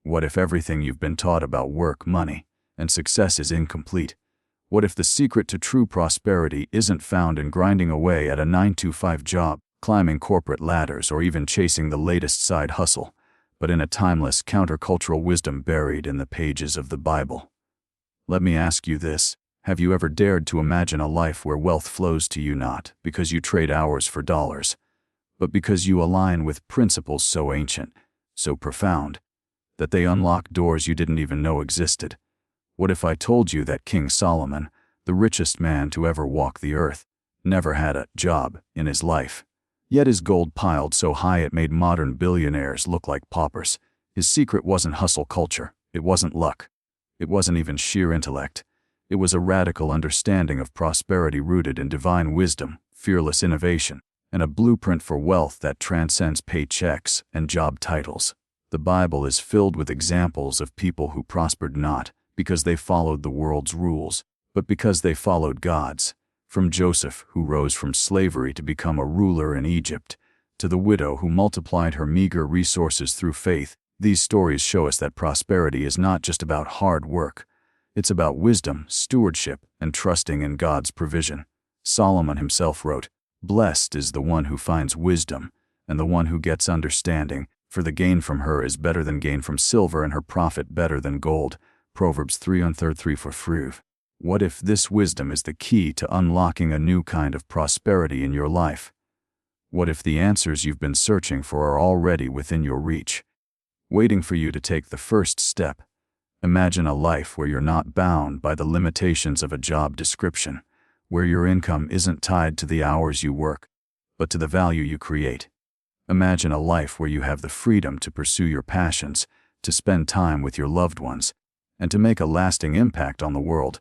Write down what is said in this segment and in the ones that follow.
What if everything you've been taught about work, money, and success is incomplete? What if the secret to true prosperity isn't found in grinding away at a 9-to-5 job, climbing corporate ladders, or even chasing the latest side hustle, but in a timeless countercultural wisdom buried in the pages of the Bible? Let me ask you this. Have you ever dared to imagine a life where wealth flows to you not because you trade hours for dollars, but because you align with principles so ancient, so profound, that they unlock doors you didn't even know existed? What if I told you that King Solomon, the richest man to ever walk the earth, never had a job in his life? Yet his gold piled so high it made modern billionaires look like paupers. His secret wasn't hustle culture. It wasn't luck. It wasn't even sheer intellect. It was a radical understanding of prosperity rooted in divine wisdom, fearless innovation, and a blueprint for wealth that transcends paychecks and job titles. The Bible is filled with examples of people who prospered not because they followed the world's rules, but because they followed God's. From Joseph, who rose from slavery to become a ruler in Egypt, to the widow who multiplied her meager resources through faith, these stories show us that prosperity is not just about hard work. It's about wisdom, stewardship, and trusting in God's provision. Solomon himself wrote, "Blessed is the one who finds wisdom, and the one who gets understanding, for the gain from her is better than gain from silver, and her profit better than gold." Proverbs 3:3-4. What if this wisdom is the key to unlocking a new kind of prosperity in your life? What if the answers you've been searching for are already within your reach, waiting for you to take the first step? Imagine a life where you're not bound by the limitations of a job description, where your income isn't tied to the hours you work, but to the value you create. Imagine a life where you have the freedom to pursue your passions, to spend time with your loved ones, and to make a lasting impact on the world,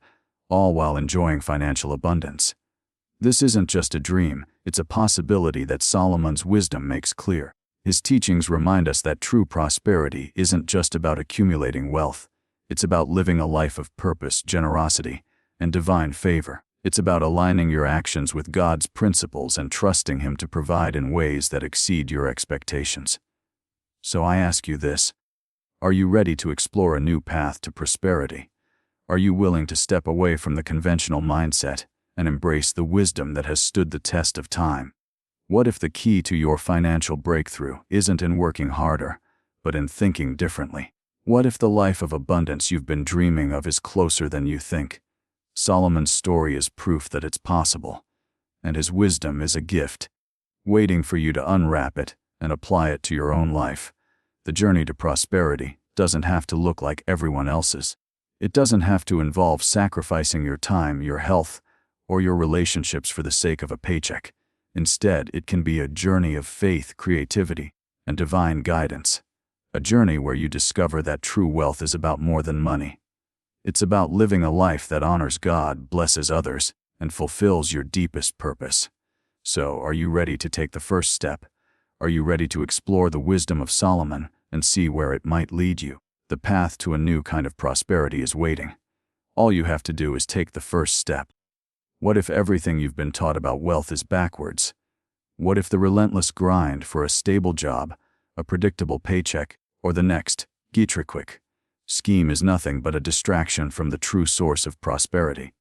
all while enjoying financial abundance. This isn't just a dream, it's a possibility that Solomon's wisdom makes clear. His teachings remind us that true prosperity isn't just about accumulating wealth. It's about living a life of purpose, generosity, and divine favor. It's about aligning your actions with God's principles and trusting Him to provide in ways that exceed your expectations. So I ask you this. Are you ready to explore a new path to prosperity? Are you willing to step away from the conventional mindset and embrace the wisdom that has stood the test of time? What if the key to your financial breakthrough isn't in working harder, but in thinking differently? What if the life of abundance you've been dreaming of is closer than you think? Solomon's story is proof that it's possible, and his wisdom is a gift, waiting for you to unwrap it and apply it to your own life. The journey to prosperity doesn't have to look like everyone else's. It doesn't have to involve sacrificing your time, your health, or your relationships for the sake of a paycheck. Instead, it can be a journey of faith, creativity, and divine guidance. A journey where you discover that true wealth is about more than money. It's about living a life that honors God, blesses others, and fulfills your deepest purpose. So, are you ready to take the first step? Are you ready to explore the wisdom of Solomon and see where it might lead you? The path to a new kind of prosperity is waiting. All you have to do is take the first step. What if everything you've been taught about wealth is backwards? What if the relentless grind for a stable job, a predictable paycheck, or the next get-rich-quick scheme is nothing but a distraction from the true source of prosperity?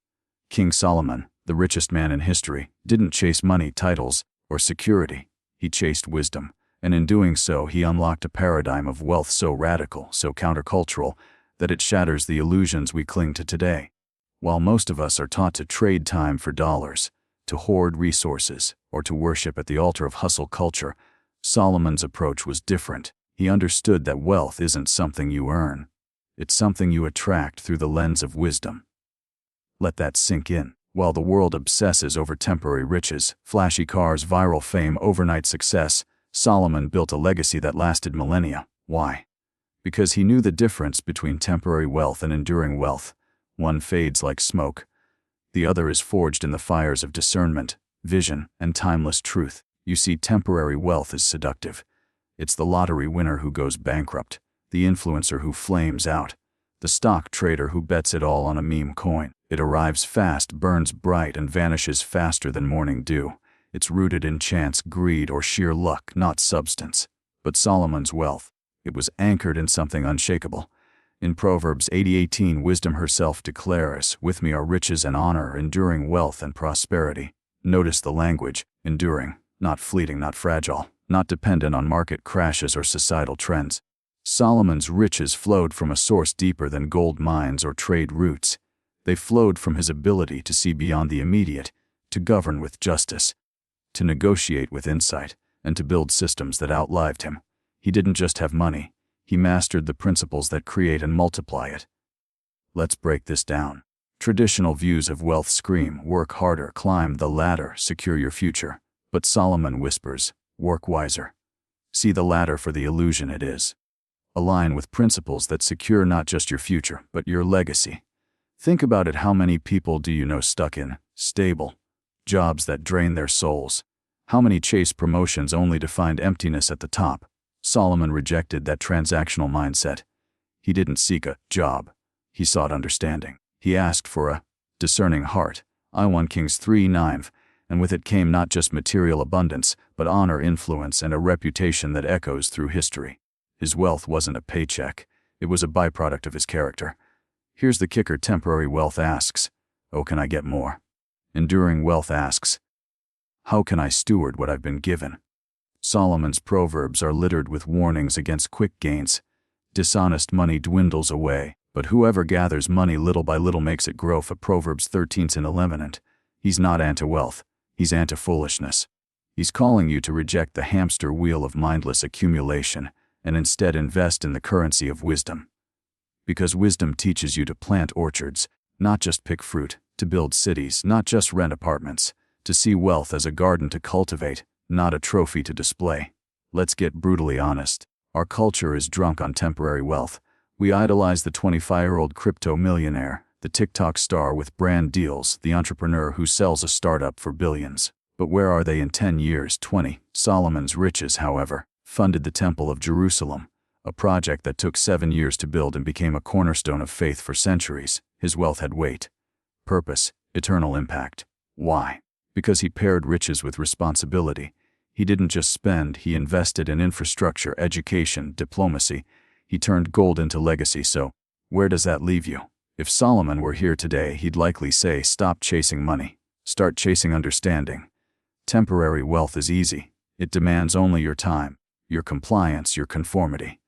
King Solomon, the richest man in history, didn't chase money, titles, or security. He chased wisdom, and in doing so he unlocked a paradigm of wealth so radical, so countercultural, that it shatters the illusions we cling to today. While most of us are taught to trade time for dollars, to hoard resources, or to worship at the altar of hustle culture, Solomon's approach was different. He understood that wealth isn't something you earn. It's something you attract through the lens of wisdom. Let that sink in. While the world obsesses over temporary riches, flashy cars, viral fame, overnight success, Solomon built a legacy that lasted millennia. Why? Because he knew the difference between temporary wealth and enduring wealth. One fades like smoke. The other is forged in the fires of discernment, vision, and timeless truth. You see, temporary wealth is seductive. It's the lottery winner who goes bankrupt, the influencer who flames out, the stock trader who bets it all on a meme coin. It arrives fast, burns bright, and vanishes faster than morning dew. It's rooted in chance, greed, or sheer luck, not substance. But Solomon's wealth, It was anchored in something unshakable. In Proverbs 80:18, wisdom herself declares, "With me are riches and honor, enduring wealth and prosperity." Notice the language, enduring, not fleeting, not fragile, not dependent on market crashes or societal trends. Solomon's riches flowed from a source deeper than gold mines or trade routes. They flowed from his ability to see beyond the immediate, to govern with justice, to negotiate with insight, and to build systems that outlived him. He didn't just have money, he mastered the principles that create and multiply it. Let's break this down. Traditional views of wealth scream, work harder, climb the ladder, secure your future. But Solomon whispers, work wiser. See the ladder for the illusion it is. Align with principles that secure not just your future, but your legacy. Think about it. How many people do you know stuck in stable jobs that drain their souls? How many chase promotions only to find emptiness at the top? Solomon rejected that transactional mindset. He didn't seek a job. He sought understanding. He asked for a discerning heart. 1 Kings 3:9, and with it came not just material abundance, but honor, influence, and a reputation that echoes through history. His wealth wasn't a paycheck. It was a byproduct of his character. Here's the kicker. Temporary wealth asks, "Oh, can I get more?" Enduring wealth asks, "How can I steward what I've been given?" Solomon's proverbs are littered with warnings against quick gains. Dishonest money dwindles away, but whoever gathers money little by little makes it grow. For Proverbs 13:11, and he's not anti-wealth, he's anti-foolishness. He's calling you to reject the hamster wheel of mindless accumulation and instead invest in the currency of wisdom. Because wisdom teaches you to plant orchards, not just pick fruit, to build cities, not just rent apartments, to see wealth as a garden to cultivate, not a trophy to display. Let's get brutally honest. Our culture is drunk on temporary wealth. We idolize the 25-year-old crypto millionaire, the TikTok star with brand deals, the entrepreneur who sells a startup for billions. But where are they in 10 years, 20? Solomon's riches, however, funded the Temple of Jerusalem, a project that took 7 years to build and became a cornerstone of faith for centuries. His wealth had weight, purpose, eternal impact. Why? Because he paired riches with responsibility. He didn't just spend, he invested in infrastructure, education, diplomacy. He turned gold into legacy. So, where does that leave you? If Solomon were here today, he'd likely say, stop chasing money. Start chasing understanding. Temporary wealth is easy. It demands only your time, your compliance, your conformity.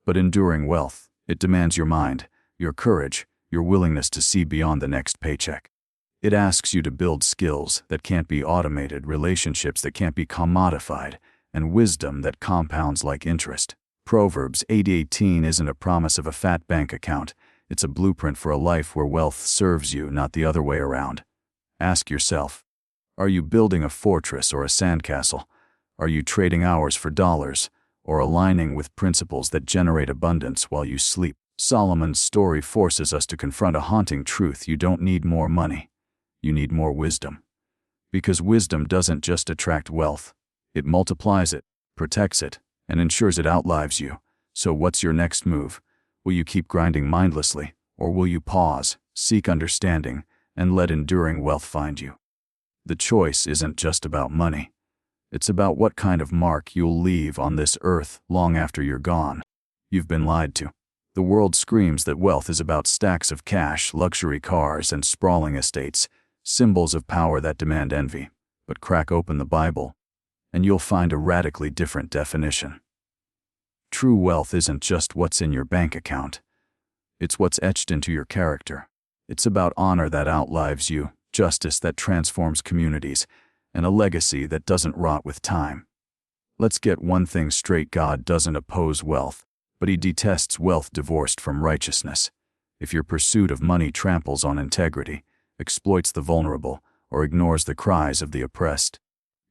But enduring wealth, it demands your mind, your courage, your willingness to see beyond the next paycheck. It asks you to build skills that can't be automated, relationships that can't be commodified, and wisdom that compounds like interest. Proverbs 8:18 isn't a promise of a fat bank account. It's a blueprint for a life where wealth serves you, not the other way around. Ask yourself, are you building a fortress or a sandcastle? Are you trading hours for dollars, or aligning with principles that generate abundance while you sleep? Solomon's story forces us to confront a haunting truth. You don't need more money. You need more wisdom. Because wisdom doesn't just attract wealth. It multiplies it, protects it, and ensures it outlives you. So what's your next move? Will you keep grinding mindlessly, or will you pause, seek understanding, and let enduring wealth find you? The choice isn't just about money. It's about what kind of mark you'll leave on this earth long after you're gone. You've been lied to. The world screams that wealth is about stacks of cash, luxury cars, and sprawling estates, symbols of power that demand envy. But crack open the Bible, and you'll find a radically different definition. True wealth isn't just what's in your bank account. It's what's etched into your character. It's about honor that outlives you, justice that transforms communities, and a legacy that doesn't rot with time. Let's get one thing straight. God doesn't oppose wealth, but he detests wealth divorced from righteousness. If your pursuit of money tramples on integrity, exploits the vulnerable, or ignores the cries of the oppressed,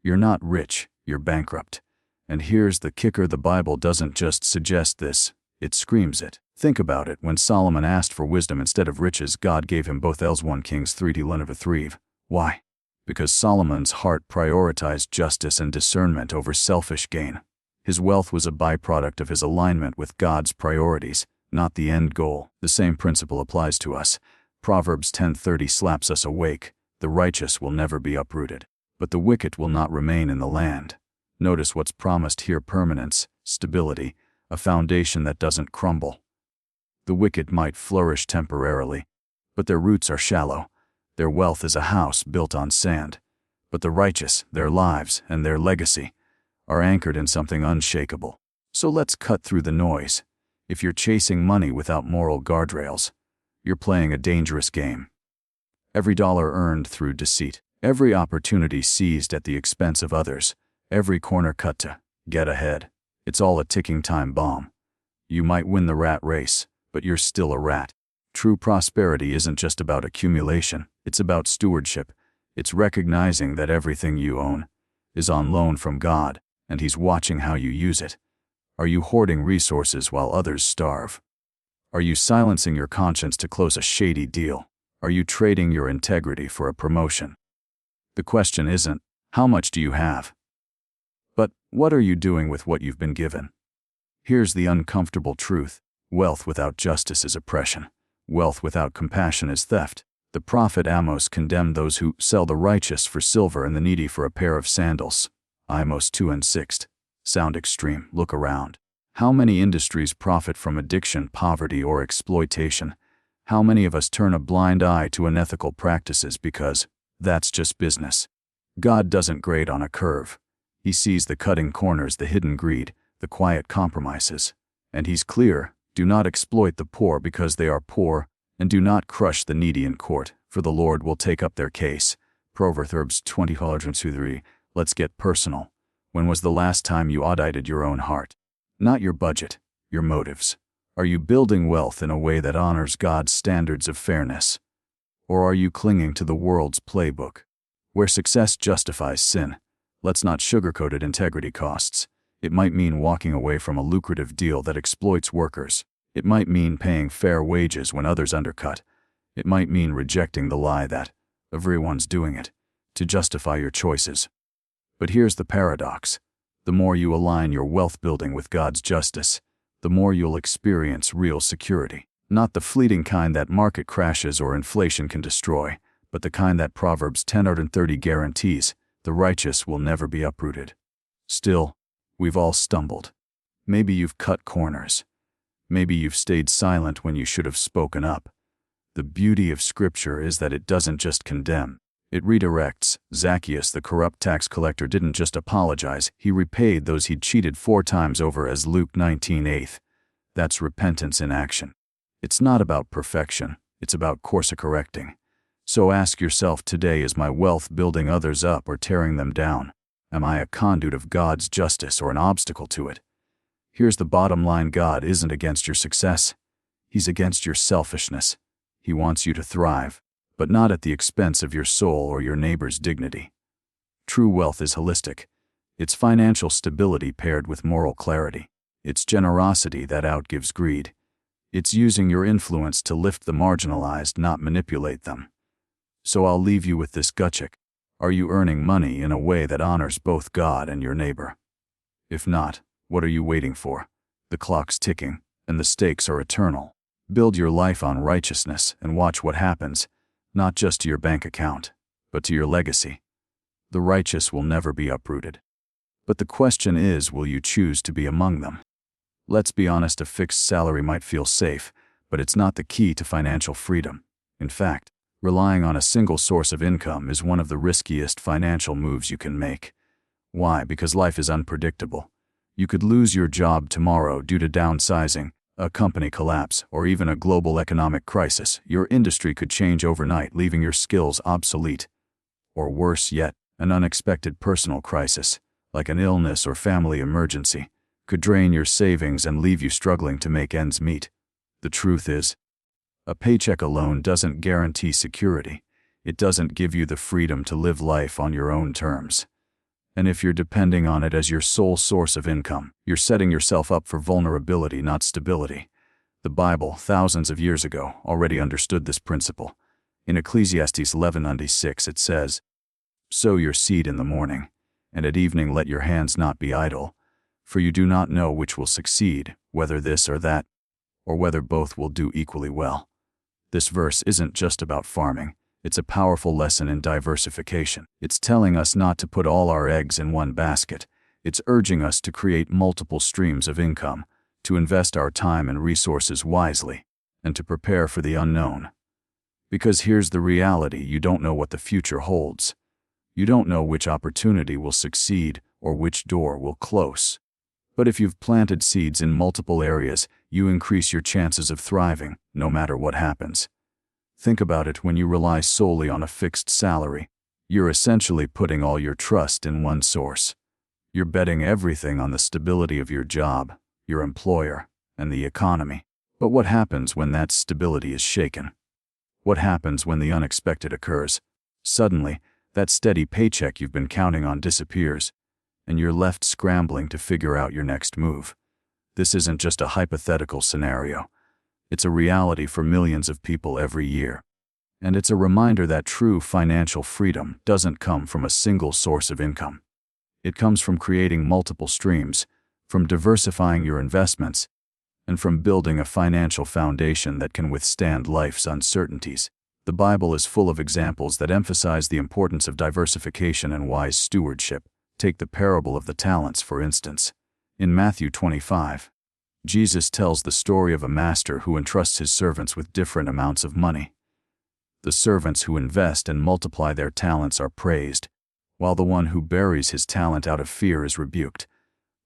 you're not rich, you're bankrupt. And here's the kicker: the Bible doesn't just suggest this, it screams it. Think about it. When Solomon asked for wisdom instead of riches, God gave him both. 1 Kings 3:3. Why? Because Solomon's heart prioritized justice and discernment over selfish gain. His wealth was a byproduct of his alignment with God's priorities, not the end goal. The same principle applies to us. Proverbs 10:30 slaps us awake. The righteous will never be uprooted, but the wicked will not remain in the land. Notice what's promised here: permanence, stability, a foundation that doesn't crumble. The wicked might flourish temporarily, but their roots are shallow. Their wealth is a house built on sand. But the righteous, their lives and their legacy, are anchored in something unshakable. So let's cut through the noise. If you're chasing money without moral guardrails, you're playing a dangerous game. Every dollar earned through deceit, every opportunity seized at the expense of others, every corner cut to get ahead, it's all a ticking time bomb. You might win the rat race, but you're still a rat. True prosperity isn't just about accumulation, it's about stewardship. It's recognizing that everything you own is on loan from God, and He's watching how you use it. Are you hoarding resources while others starve? Are you silencing your conscience to close a shady deal? Are you trading your integrity for a promotion? The question isn't, how much do you have? But, what are you doing with what you've been given? Here's the uncomfortable truth. Wealth without justice is oppression. Wealth without compassion is theft. The prophet Amos condemned those who sell the righteous for silver and the needy for a pair of sandals. Amos 2:6. Sound extreme, look around. How many industries profit from addiction, poverty, or exploitation? How many of us turn a blind eye to unethical practices because that's just business? God doesn't grade on a curve. He sees the cutting corners, the hidden greed, the quiet compromises. And He's clear, do not exploit the poor because they are poor, and do not crush the needy in court, for the Lord will take up their case. Proverbs 20:3. Let's get personal. When was the last time you audited your own heart? Not your budget, your motives. Are you building wealth in a way that honors God's standards of fairness? Or are you clinging to the world's playbook, where success justifies sin? Let's not sugarcoat it. Integrity costs. It might mean walking away from a lucrative deal that exploits workers. It might mean paying fair wages when others undercut. It might mean rejecting the lie that everyone's doing it to justify your choices. But here's the paradox. The more you align your wealth building with God's justice, the more you'll experience real security. Not the fleeting kind that market crashes or inflation can destroy, but the kind that Proverbs 10:30 guarantees. The righteous will never be uprooted. Still, we've all stumbled. Maybe you've cut corners. Maybe you've stayed silent when you should have spoken up. The beauty of Scripture is that it doesn't just condemn. It redirects. Zacchaeus, the corrupt tax collector, didn't just apologize, he repaid those he'd cheated 4 times over, as Luke 19:8. That's repentance in action. It's not about perfection, it's about course correcting. So ask yourself today, is my wealth building others up or tearing them down? Am I a conduit of God's justice or an obstacle to it? Here's the bottom line. God isn't against your success. He's against your selfishness. He wants you to thrive, but not at the expense of your soul or your neighbor's dignity. True wealth is holistic. It's financial stability paired with moral clarity. It's generosity that outgives greed. It's using your influence to lift the marginalized, not manipulate them. So I'll leave you with this gut check. Are you earning money in a way that honors both God and your neighbor? If not, what are you waiting for? The clock's ticking, and the stakes are eternal. Build your life on righteousness and watch what happens, not just to your bank account, but to your legacy. The righteous will never be uprooted. But the question is, will you choose to be among them? Let's be honest, a fixed salary might feel safe, but it's not the key to financial freedom. In fact, relying on a single source of income is one of the riskiest financial moves you can make. Why? Because life is unpredictable. You could lose your job tomorrow due to downsizing, a company collapse, or even a global economic crisis. Your industry could change overnight, leaving your skills obsolete. Or worse yet, an unexpected personal crisis, like an illness or family emergency, could drain your savings and leave you struggling to make ends meet. The truth is, a paycheck alone doesn't guarantee security. It doesn't give you the freedom to live life on your own terms. And if you're depending on it as your sole source of income, you're setting yourself up for vulnerability, not stability. The Bible, thousands of years ago, already understood this principle. In Ecclesiastes 11:6 it says, "Sow your seed in the morning, and at evening let your hands not be idle, for you do not know which will succeed, whether this or that, or whether both will do equally well." This verse isn't just about farming. It's a powerful lesson in diversification. It's telling us not to put all our eggs in one basket. It's urging us to create multiple streams of income, to invest our time and resources wisely, and to prepare for the unknown. Because here's the reality: you don't know what the future holds. You don't know which opportunity will succeed or which door will close. But if you've planted seeds in multiple areas, you increase your chances of thriving, no matter what happens. Think about it: when you rely solely on a fixed salary, you're essentially putting all your trust in one source. You're betting everything on the stability of your job, your employer, and the economy. But what happens when that stability is shaken? What happens when the unexpected occurs? Suddenly, that steady paycheck you've been counting on disappears, and you're left scrambling to figure out your next move. This isn't just a hypothetical scenario. It's a reality for millions of people every year. And it's a reminder that true financial freedom doesn't come from a single source of income. It comes from creating multiple streams, from diversifying your investments, and from building a financial foundation that can withstand life's uncertainties. The Bible is full of examples that emphasize the importance of diversification and wise stewardship. Take the parable of the talents, for instance. In Matthew 25, Jesus tells the story of a master who entrusts his servants with different amounts of money. The servants who invest and multiply their talents are praised, while the one who buries his talent out of fear is rebuked.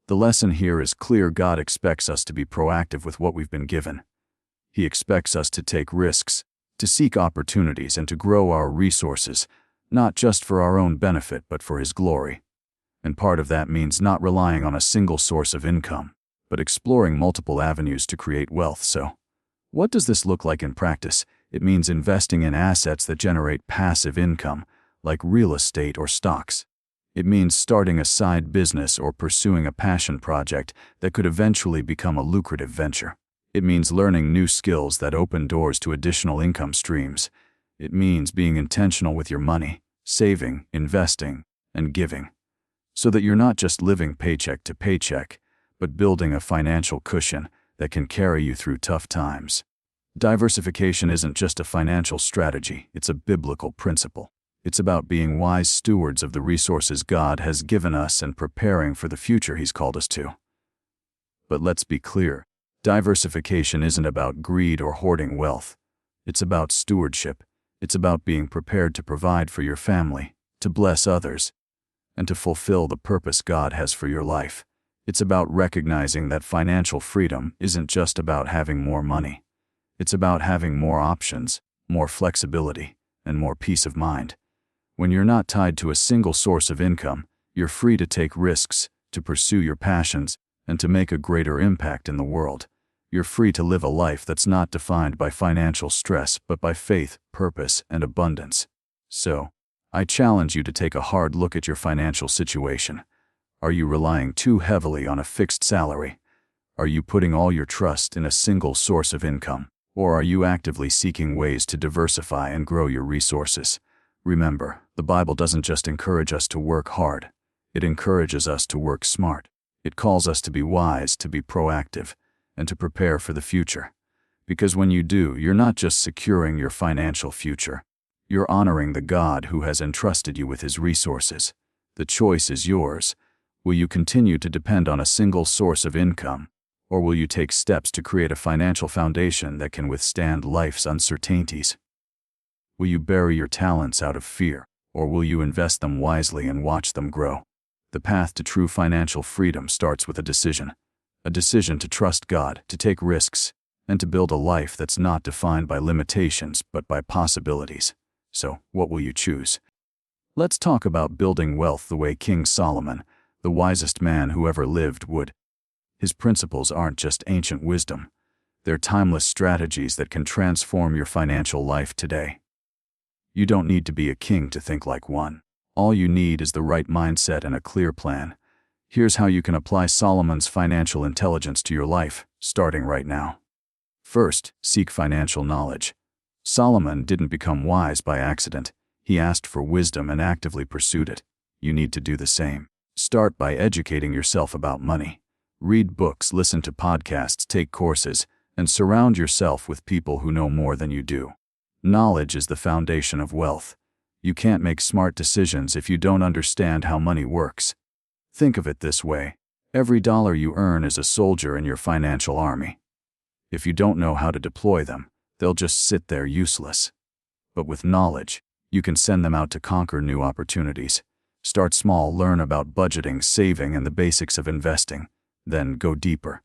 The lesson here is clear: God expects us to be proactive with what we've been given. He expects us to take risks, to seek opportunities, and to grow our resources, not just for our own benefit but for His glory. And part of that means not relying on a single source of income, but exploring multiple avenues to create wealth. So, what does this look like in practice? It means investing in assets that generate passive income, like real estate or stocks. It means starting a side business or pursuing a passion project that could eventually become a lucrative venture. It means learning new skills that open doors to additional income streams. It means being intentional with your money, saving, investing, and giving, so that you're not just living paycheck to paycheck, but building a financial cushion that can carry you through tough times. Diversification isn't just a financial strategy, it's a biblical principle. It's about being wise stewards of the resources God has given us and preparing for the future He's called us to. But let's be clear, diversification isn't about greed or hoarding wealth. It's about stewardship. It's about being prepared to provide for your family, to bless others, and to fulfill the purpose God has for your life. It's about recognizing that financial freedom isn't just about having more money. It's about having more options, more flexibility, and more peace of mind. When you're not tied to a single source of income, you're free to take risks, to pursue your passions, and to make a greater impact in the world. You're free to live a life that's not defined by financial stress, but by faith, purpose, and abundance. So, I challenge you to take a hard look at your financial situation. Are you relying too heavily on a fixed salary? Are you putting all your trust in a single source of income? Or are you actively seeking ways to diversify and grow your resources? Remember, the Bible doesn't just encourage us to work hard. It encourages us to work smart. It calls us to be wise, to be proactive, and to prepare for the future. Because when you do, you're not just securing your financial future. You're honoring the God who has entrusted you with His resources. The choice is yours. Will you continue to depend on a single source of income? Or will you take steps to create a financial foundation that can withstand life's uncertainties? Will you bury your talents out of fear, or will you invest them wisely and watch them grow? The path to true financial freedom starts with a decision to trust God, to take risks, and to build a life that's not defined by limitations but by possibilities. So, what will you choose? Let's talk about building wealth the way King Solomon, the wisest man who ever lived, would. His principles aren't just ancient wisdom. They're timeless strategies that can transform your financial life today. You don't need to be a king to think like one. All you need is the right mindset and a clear plan. Here's how you can apply Solomon's financial intelligence to your life, starting right now. First, seek financial knowledge. Solomon didn't become wise by accident. He asked for wisdom and actively pursued it. You need to do the same. Start by educating yourself about money. Read books, listen to podcasts, take courses, and surround yourself with people who know more than you do. Knowledge is the foundation of wealth. You can't make smart decisions if you don't understand how money works. Think of it this way. Every dollar you earn is a soldier in your financial army. If you don't know how to deploy them, they'll just sit there useless. But with knowledge, you can send them out to conquer new opportunities. Start small, learn about budgeting, saving, and the basics of investing. Then go deeper.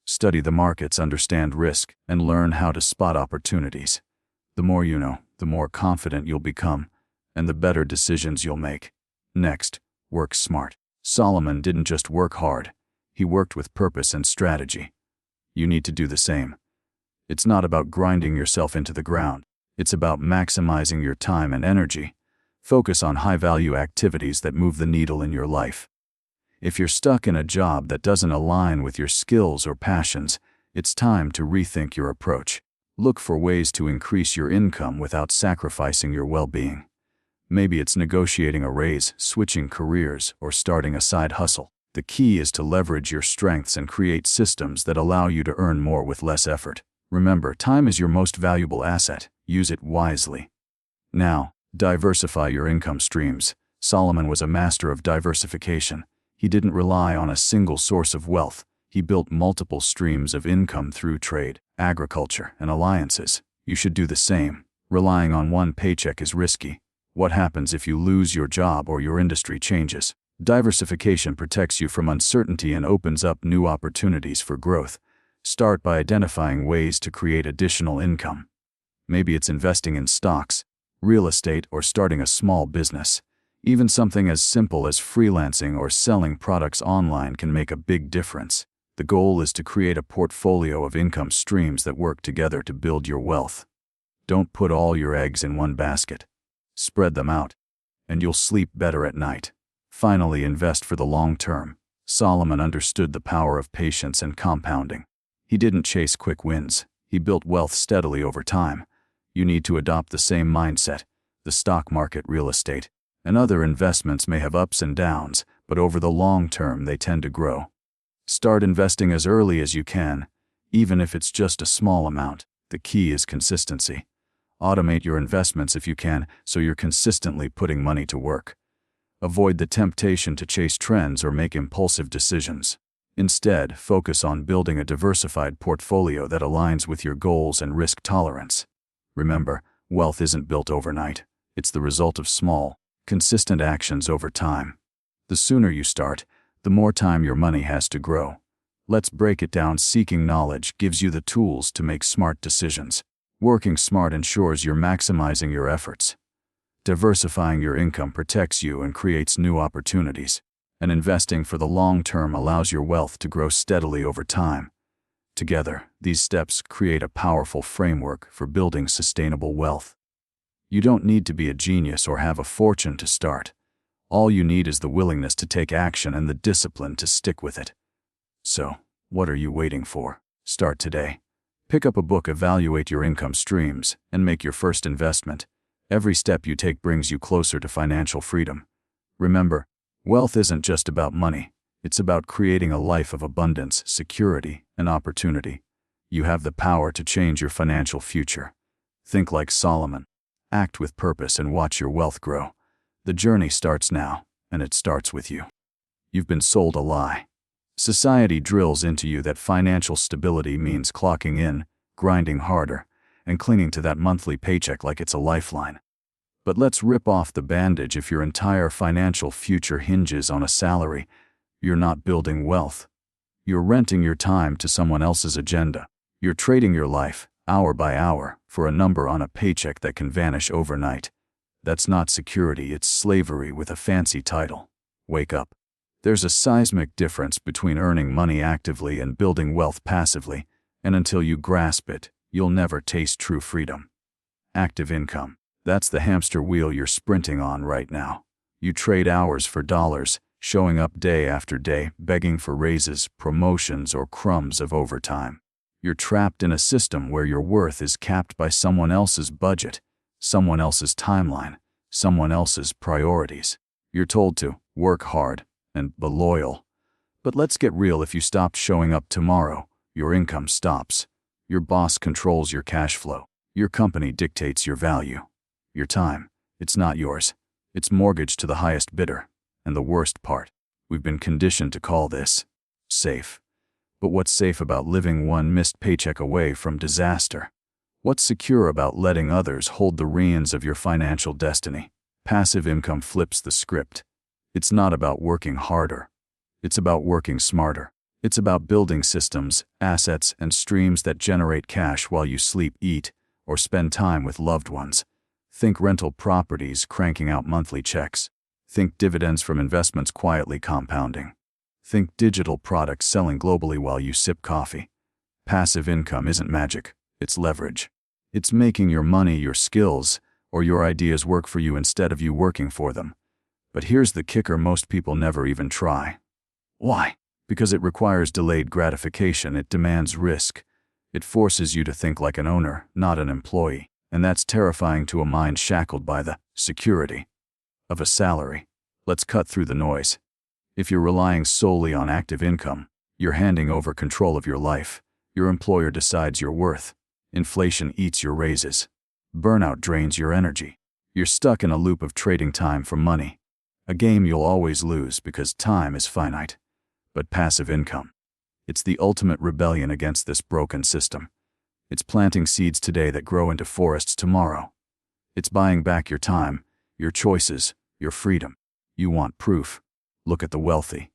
Study the markets, understand risk, and learn how to spot opportunities. The more you know, the more confident you'll become, and the better decisions you'll make. Next, work smart. Solomon didn't just work hard. He worked with purpose and strategy. You need to do the same. It's not about grinding yourself into the ground. It's about maximizing your time and energy. Focus on high-value activities that move the needle in your life. If you're stuck in a job that doesn't align with your skills or passions, it's time to rethink your approach. Look for ways to increase your income without sacrificing your well-being. Maybe it's negotiating a raise, switching careers, or starting a side hustle. The key is to leverage your strengths and create systems that allow you to earn more with less effort. Remember, time is your most valuable asset. Use it wisely. Now, diversify your income streams. Solomon was a master of diversification. He didn't rely on a single source of wealth. He built multiple streams of income through trade, agriculture, and alliances. You should do the same. Relying on one paycheck is risky. What happens if you lose your job or your industry changes? Diversification protects you from uncertainty and opens up new opportunities for growth. Start by identifying ways to create additional income. Maybe it's investing in stocks, real estate, or starting a small business. Even something as simple as freelancing or selling products online can make a big difference. The goal is to create a portfolio of income streams that work together to build your wealth. Don't put all your eggs in one basket. Spread them out, and you'll sleep better at night. Finally, invest for the long term. Solomon understood the power of patience and compounding. He didn't chase quick wins. He built wealth steadily over time. You need to adopt the same mindset. The stock market, real estate, and other investments may have ups and downs, but over the long term they tend to grow. Start investing as early as you can, even if it's just a small amount. The key is consistency. Automate your investments if you can, so you're consistently putting money to work. Avoid the temptation to chase trends or make impulsive decisions. Instead, focus on building a diversified portfolio that aligns with your goals and risk tolerance. Remember, wealth isn't built overnight. It's the result of small, consistent actions over time. The sooner you start, the more time your money has to grow. Let's break it down. Seeking knowledge gives you the tools to make smart decisions. Working smart ensures you're maximizing your efforts. Diversifying your income protects you and creates new opportunities. And investing for the long term allows your wealth to grow steadily over time. Together, these steps create a powerful framework for building sustainable wealth. You don't need to be a genius or have a fortune to start. All you need is the willingness to take action and the discipline to stick with it. So, what are you waiting for? Start today. Pick up a book, evaluate your income streams, and make your first investment. Every step you take brings you closer to financial freedom. Remember, wealth isn't just about money. It's about creating a life of abundance, security, and opportunity. You have the power to change your financial future. Think like Solomon. Act with purpose and watch your wealth grow. The journey starts now, and it starts with you. You've been sold a lie. Society drills into you that financial stability means clocking in, grinding harder, and clinging to that monthly paycheck like it's a lifeline. But let's rip off the bandage. If your entire financial future hinges on a salary, you're not building wealth. You're renting your time to someone else's agenda. You're trading your life, hour by hour, for a number on a paycheck that can vanish overnight. That's not security, it's slavery with a fancy title. Wake up. There's a seismic difference between earning money actively and building wealth passively, and until you grasp it, you'll never taste true freedom. Active income. That's the hamster wheel you're sprinting on right now. You trade hours for dollars, showing up day after day, begging for raises, promotions, or crumbs of overtime. You're trapped in a system where your worth is capped by someone else's budget, someone else's timeline, someone else's priorities. You're told to work hard and be loyal. But let's get real. If you stopped showing up tomorrow, your income stops. Your boss controls your cash flow. Your company dictates your value. Your time, it's not yours. It's mortgaged to the highest bidder. And the worst part, we've been conditioned to call this Safe. But what's safe about living one missed paycheck away from disaster? What's secure about letting others hold the reins of your financial destiny? Passive income flips the script. It's not about working harder. It's about working smarter. It's about building systems, assets, and streams that generate cash while you sleep, eat, or spend time with loved ones. Think rental properties cranking out monthly checks. Think dividends from investments quietly compounding. Think digital products selling globally while you sip coffee. Passive income isn't magic, it's leverage. It's making your money your skills, or your ideas work for you instead of you working for them. But here's the kicker: most people never even try. Why? Because it requires delayed gratification, it demands risk. It forces you to think like an owner, not an employee. And that's terrifying to a mind shackled by the security of a salary. Let's cut through the noise. If you're relying solely on active income, you're handing over control of your life. Your employer decides your worth. Inflation eats your raises. Burnout drains your energy. You're stuck in a loop of trading time for money. A game you'll always lose because time is finite. But passive income, it's the ultimate rebellion against this broken system. It's planting seeds today that grow into forests tomorrow. It's buying back your time, your choices, your freedom. You want proof? Look at the wealthy.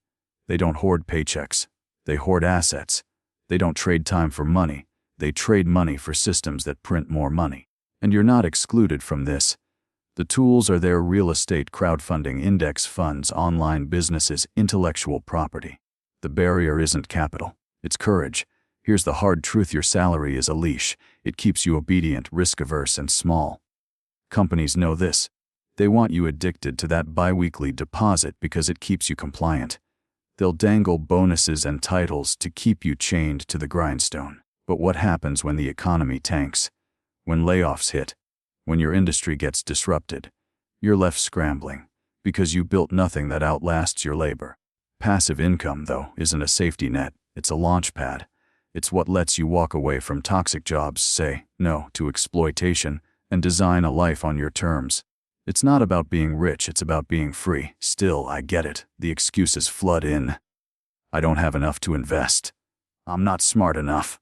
They don't hoard paychecks. They hoard assets. They don't trade time for money. They trade money for systems that print more money. And you're not excluded from this. The tools are there: real estate, crowdfunding, index funds, online businesses, intellectual property. The barrier isn't capital, it's courage. Here's the hard truth: your salary is a leash. It keeps you obedient, risk-averse, and small. Companies know this. They want you addicted to that biweekly deposit because it keeps you compliant. They'll dangle bonuses and titles to keep you chained to the grindstone. But what happens when the economy tanks? When layoffs hit? When your industry gets disrupted? You're left scrambling because you built nothing that outlasts your labor. Passive income, though, isn't a safety net, it's a launch pad. It's what lets you walk away from toxic jobs, say no to exploitation, and design a life on your terms. It's not about being rich, it's about being free. Still, I get it. The excuses flood in. I don't have enough to invest. I'm not smart enough.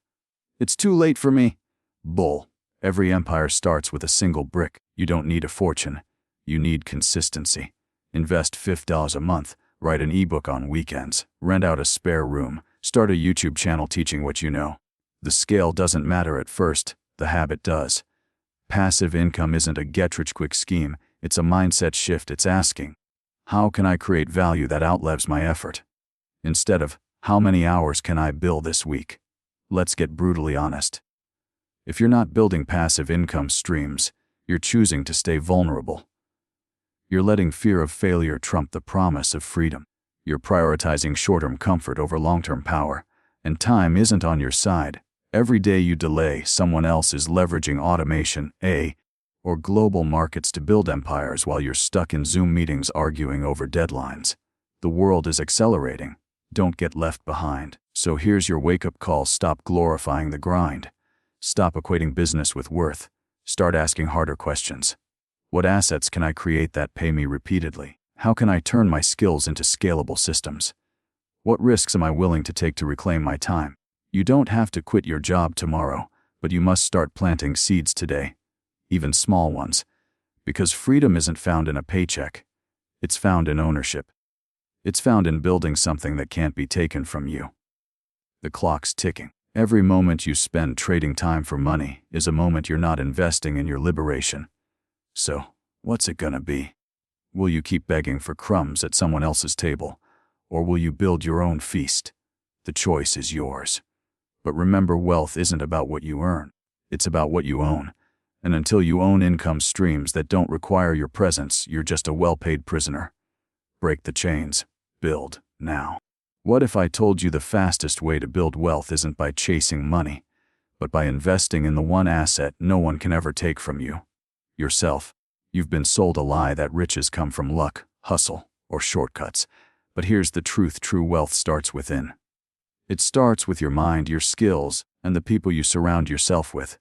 It's too late for me. Bull. Every empire starts with a single brick. You don't need a fortune. You need consistency. Invest $50 a month. Write an ebook on weekends, rent out a spare room, start a YouTube channel teaching what you know. The scale doesn't matter at first, the habit does. Passive income isn't a get-rich-quick scheme, it's a mindset shift. It's asking, how can I create value that outlives my effort? Instead of, how many hours can I bill this week? Let's get brutally honest. If you're not building passive income streams, you're choosing to stay vulnerable. You're letting fear of failure trump the promise of freedom. You're prioritizing short-term comfort over long-term power, and time isn't on your side. Every day you delay, someone else is leveraging automation, or global markets to build empires while you're stuck in Zoom meetings arguing over deadlines. The world is accelerating. Don't get left behind. So here's your wake-up call: stop glorifying the grind. Stop equating business with worth. Start asking harder questions. What assets can I create that pay me repeatedly? How can I turn my skills into scalable systems? What risks am I willing to take to reclaim my time? You don't have to quit your job tomorrow, but you must start planting seeds today, even small ones, because freedom isn't found in a paycheck. It's found in ownership. It's found in building something that can't be taken from you. The clock's ticking. Every moment you spend trading time for money is a moment you're not investing in your liberation. So, what's it gonna be? Will you keep begging for crumbs at someone else's table, or will you build your own feast? The choice is yours. But remember, wealth isn't about what you earn. It's about what you own. And until you own income streams that don't require your presence, you're just a well-paid prisoner. Break the chains. Build now. What if I told you the fastest way to build wealth isn't by chasing money, but by investing in the one asset no one can ever take from you? Yourself. You've been sold a lie that riches come from luck, hustle, or shortcuts. But here's the truth: true wealth starts within. It starts with your mind, your skills, and the people you surround yourself with.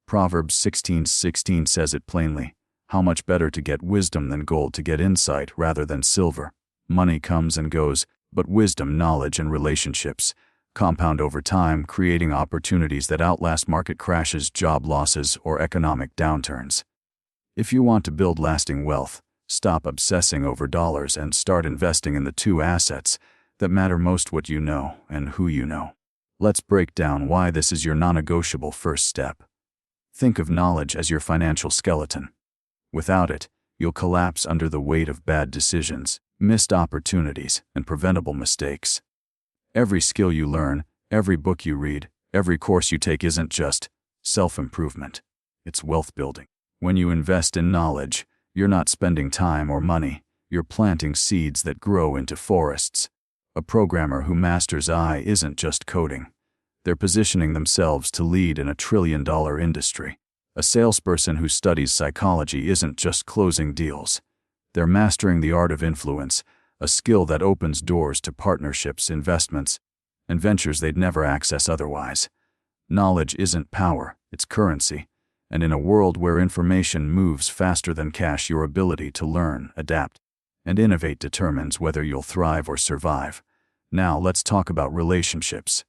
Proverbs 16:16 says it plainly. How much better to get wisdom than gold, to get insight rather than silver. Money comes and goes, But wisdom, knowledge, and relationships compound over time, creating opportunities that outlast market crashes, job losses, or economic downturns. If you want to build lasting wealth, stop obsessing over dollars and start investing in the two assets that matter most: what you know and who you know. Let's break down why this is your non-negotiable first step. Think of knowledge as your financial skeleton. Without it, you'll collapse under the weight of bad decisions, missed opportunities, and preventable mistakes. Every skill you learn, every book you read, every course you take isn't just self-improvement. It's wealth building. When you invest in knowledge, you're not spending time or money. You're planting seeds that grow into forests. A programmer who masters AI isn't just coding. They're positioning themselves to lead in a trillion-dollar industry. A salesperson who studies psychology isn't just closing deals. They're mastering the art of influence, a skill that opens doors to partnerships, investments, and ventures they'd never access otherwise. Knowledge isn't power, it's currency. And in a world where information moves faster than cash, your ability to learn, adapt, and innovate determines whether you'll thrive or survive. Now let's talk about relationships,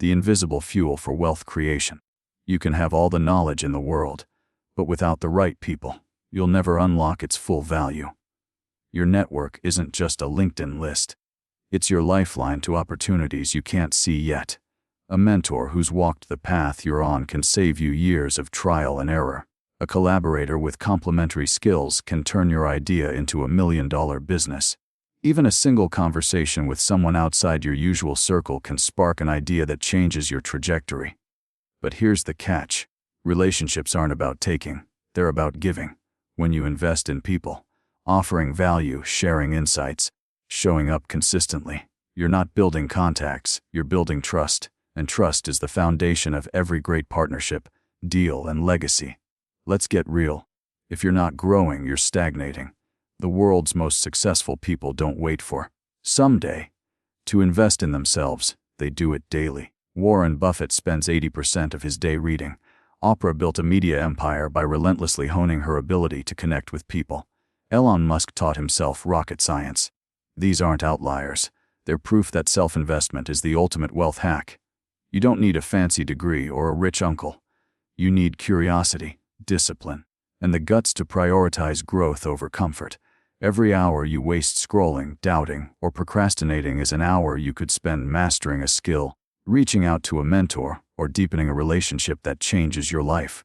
the invisible fuel for wealth creation. You can have all the knowledge in the world, but without the right people, you'll never unlock its full value. Your network isn't just a LinkedIn list. It's your lifeline to opportunities you can't see yet. A mentor who's walked the path you're on can save you years of trial and error. A collaborator with complementary skills can turn your idea into $1 million business. Even a single conversation with someone outside your usual circle can spark an idea that changes your trajectory. But here's the catch. Relationships aren't about taking, they're about giving. When you invest in people, offering value, sharing insights, showing up consistently, you're not building contacts, you're building trust. And trust is the foundation of every great partnership, deal, and legacy. Let's get real. If you're not growing, you're stagnating. The world's most successful people don't wait for someday to invest in themselves. They do it daily. Warren Buffett spends 80% of his day reading. Oprah built a media empire by relentlessly honing her ability to connect with people. Elon Musk taught himself rocket science. These aren't outliers. They're proof that self-investment is the ultimate wealth hack. You don't need a fancy degree or a rich uncle. You need curiosity, discipline, and the guts to prioritize growth over comfort. Every hour you waste scrolling, doubting, or procrastinating is an hour you could spend mastering a skill, reaching out to a mentor, or deepening a relationship that changes your life.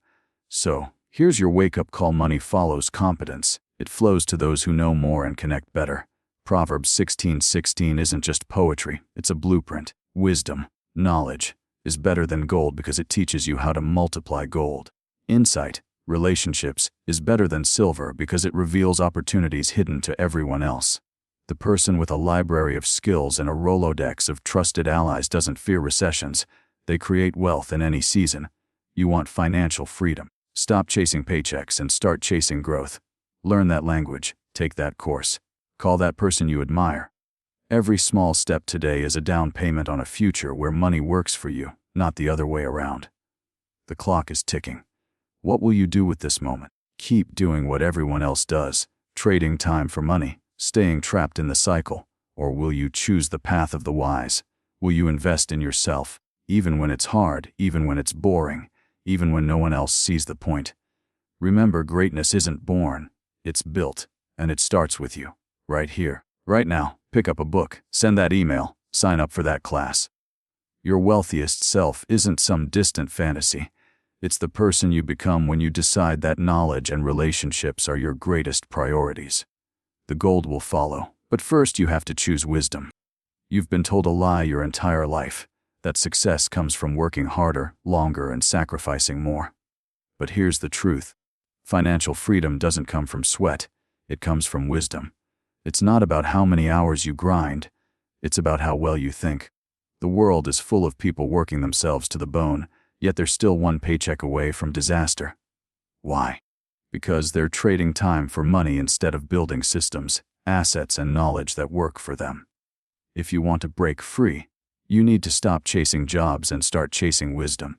So, here's your wake-up call. Money follows competence. It flows to those who know more and connect better. Proverbs 16:16 isn't just poetry, it's a blueprint. Wisdom, knowledge, is better than gold because it teaches you how to multiply gold. Insight, relationships, is better than silver because it reveals opportunities hidden to everyone else. The person with a library of skills and a Rolodex of trusted allies doesn't fear recessions. They create wealth in any season. You want financial freedom. Stop chasing paychecks and start chasing growth. Learn that language, take that course, call that person you admire. Every small step today is a down payment on a future where money works for you, not the other way around. The clock is ticking. What will you do with this moment? Keep doing what everyone else does, trading time for money, staying trapped in the cycle, or will you choose the path of the wise? Will you invest in yourself, even when it's hard, even when it's boring, even when no one else sees the point? Remember, greatness isn't born, it's built, and it starts with you, right here, right now. Pick up a book, send that email, sign up for that class. Your wealthiest self isn't some distant fantasy. It's the person you become when you decide that knowledge and relationships are your greatest priorities. The gold will follow, but first you have to choose wisdom. You've been told a lie your entire life, that success comes from working harder, longer, and sacrificing more. But here's the truth. Financial freedom doesn't come from sweat, it comes from wisdom. It's not about how many hours you grind, it's about how well you think. The world is full of people working themselves to the bone, yet they're still one paycheck away from disaster. Why? Because they're trading time for money instead of building systems, assets, and knowledge that work for them. If you want to break free, you need to stop chasing jobs and start chasing wisdom.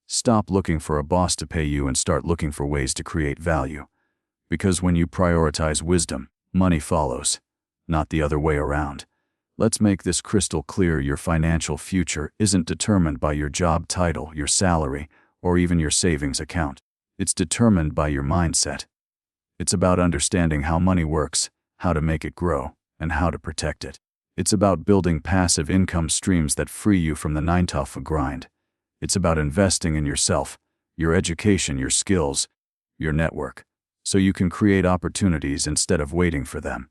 Stop looking for a boss to pay you and start looking for ways to create value. Because when you prioritize wisdom, money follows, not the other way around. Let's make this crystal clear: your financial future isn't determined by your job title, your salary, or even your savings account. It's determined by your mindset. It's about understanding how money works, how to make it grow, and how to protect it. It's about building passive income streams that free you from the 9-to-5 grind. It's about investing in yourself, your education, your skills, your network, so you can create opportunities instead of waiting for them.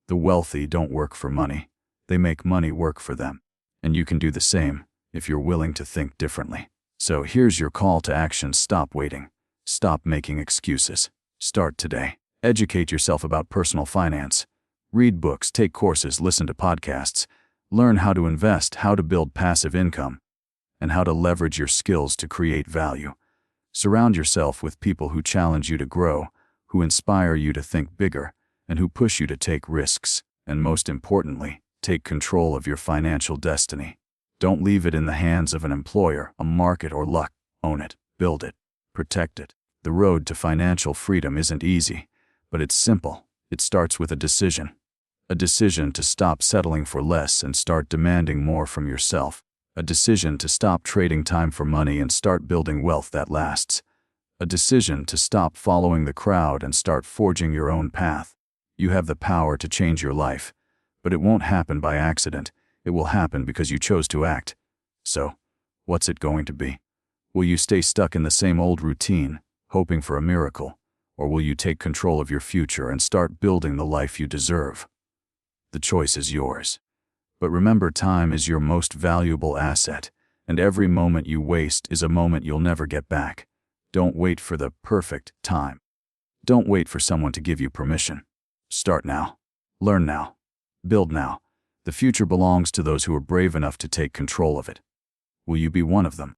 The wealthy don't work for money. They make money work for them. And you can do the same if you're willing to think differently. So here's your call to action: stop waiting. Stop making excuses. Start today. Educate yourself about personal finance. Read books, take courses, listen to podcasts. Learn how to invest, how to build passive income, and how to leverage your skills to create value. Surround yourself with people who challenge you to grow, who inspire you to think bigger, and who push you to take risks. And most importantly, take control of your financial destiny. Don't leave it in the hands of an employer, a market, or luck. Own it, build it, protect it. The road to financial freedom isn't easy, but it's simple. It starts with a decision. A decision to stop settling for less and start demanding more from yourself. A decision to stop trading time for money and start building wealth that lasts. A decision to stop following the crowd and start forging your own path. You have the power to change your life, but it won't happen by accident. It will happen because you chose to act. So, what's it going to be? Will you stay stuck in the same old routine, hoping for a miracle, or will you take control of your future and start building the life you deserve? The choice is yours. But remember, time is your most valuable asset, and every moment you waste is a moment you'll never get back. Don't wait for the perfect time. Don't wait for someone to give you permission. Start now. Learn now. Build now. The future belongs to those who are brave enough to take control of it. Will you be one of them?